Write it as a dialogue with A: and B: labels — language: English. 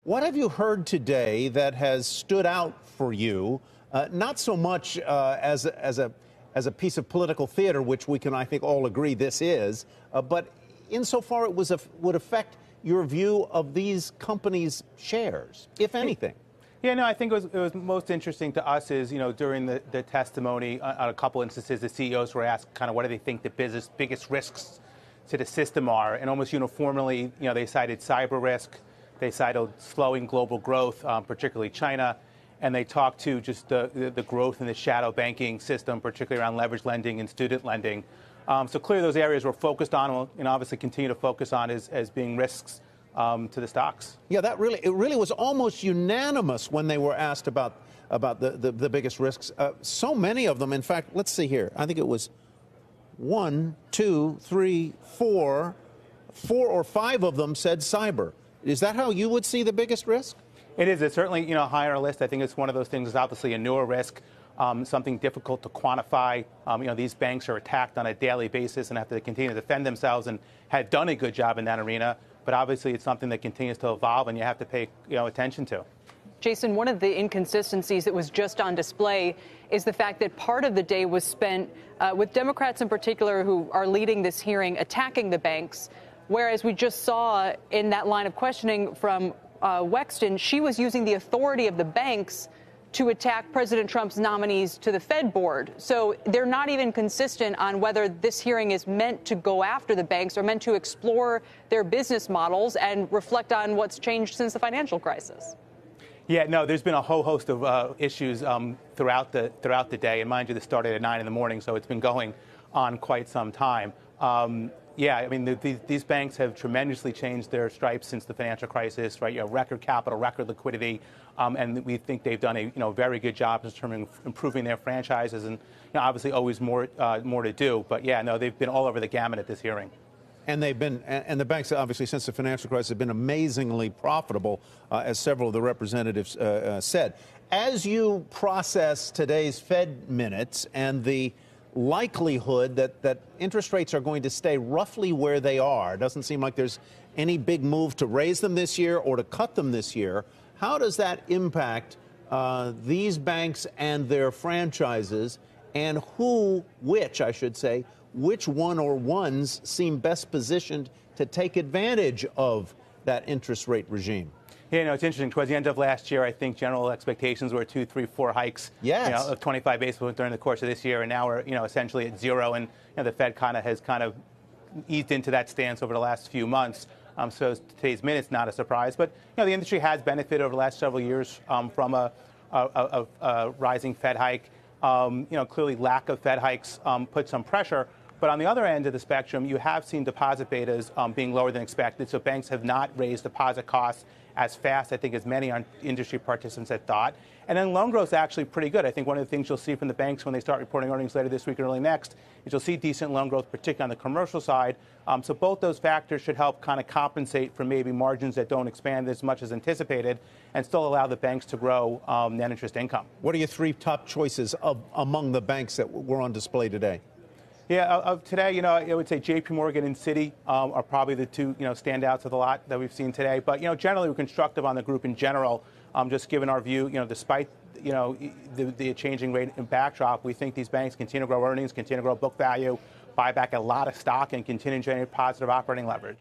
A: What have you heard today that has stood out for you? Not so much as a piece of political theater, which we can, I think, all agree this is, but insofar it would affect your view of these companies' shares, if anything.
B: Yeah, no, I think it was most interesting to us is, during the testimony on a couple instances, the CEOs were asked kind of what do they think the biggest risks to the system are, and almost uniformly, they cited cyber risk, they cited slowing global growth, particularly China, and they talked to just the growth in the shadow banking system, particularly around leverage lending and student lending. So clearly those areas we're focused on and obviously continue to focus on as being risks to the stocks. Yeah,
A: it really was almost unanimous when they were asked about the biggest risks. So many of them, in fact, let's see here. I think it was 1, 2, 3, 4 or 5 of them said cyber. Is that how you would see the biggest risk?
B: It is. It's certainly, high on our list. I think it's one of those things. It's obviously a newer risk, something difficult to quantify. These banks are attacked on a daily basis and have to continue to defend themselves and have done a good job in that arena. But obviously, it's something that continues to evolve and you have to pay, attention to.
C: Jason, one of the inconsistencies that was just on display is the fact that part of the day was spent with Democrats in particular who are leading this hearing attacking the banks, whereas we just saw in that line of questioning from Wexton, she was using the authority of the banks to attack President Trump's nominees to the Fed board. So they're not even consistent on whether this hearing is meant to go after the banks or meant to explore their business models and reflect on what's changed since the financial crisis.
B: Yeah, no, there's been a whole host of issues throughout the day. And mind you, this started at 9 in the morning, so it's been going on quite some time. Yeah, I mean, these banks have tremendously changed their stripes since the financial crisis, right? Record capital, record liquidity, and we think they've done a very good job in terms of improving their franchises, and obviously always more to do. But yeah, no, they've been all over the gamut at this hearing.
A: And the banks, obviously, since the financial crisis, have been amazingly profitable, as several of the representatives said. As you process today's Fed minutes and the likelihood that interest rates are going to stay roughly where they are, doesn't seem like there's any big move to raise them this year or to cut them this year. How does that impact these banks and their franchises, and which one or ones seem best positioned to take advantage of that interest rate regime?
B: Yeah, it's interesting. Towards the end of last year, I think general expectations were 2, 3, 4 hikes, of 25 basis points during the course of this year, and now we're, essentially at 0. And the Fed has eased into that stance over the last few months. So today's minute's not a surprise, but the industry has benefited over the last several years from a rising Fed hike. Clearly, lack of Fed hikes put some pressure. But on the other end of the spectrum, you have seen deposit betas being lower than expected. So banks have not raised deposit costs as fast, I think, as many industry participants had thought. And then loan growth is actually pretty good. I think one of the things you'll see from the banks when they start reporting earnings later this week or early next is you'll see decent loan growth, particularly on the commercial side. So both those factors should help kind of compensate for maybe margins that don't expand as much as anticipated and still allow the banks to grow net interest income.
A: What are your 3 top choices among the banks that were on display today?
B: Yeah, of today, I would say J.P. Morgan and Citi are probably the 2, standouts of the lot that we've seen today. But, generally we're constructive on the group in general, just given our view, despite, the changing rate and backdrop, we think these banks continue to grow earnings, continue to grow book value, buy back a lot of stock, and continue to generate positive operating leverage.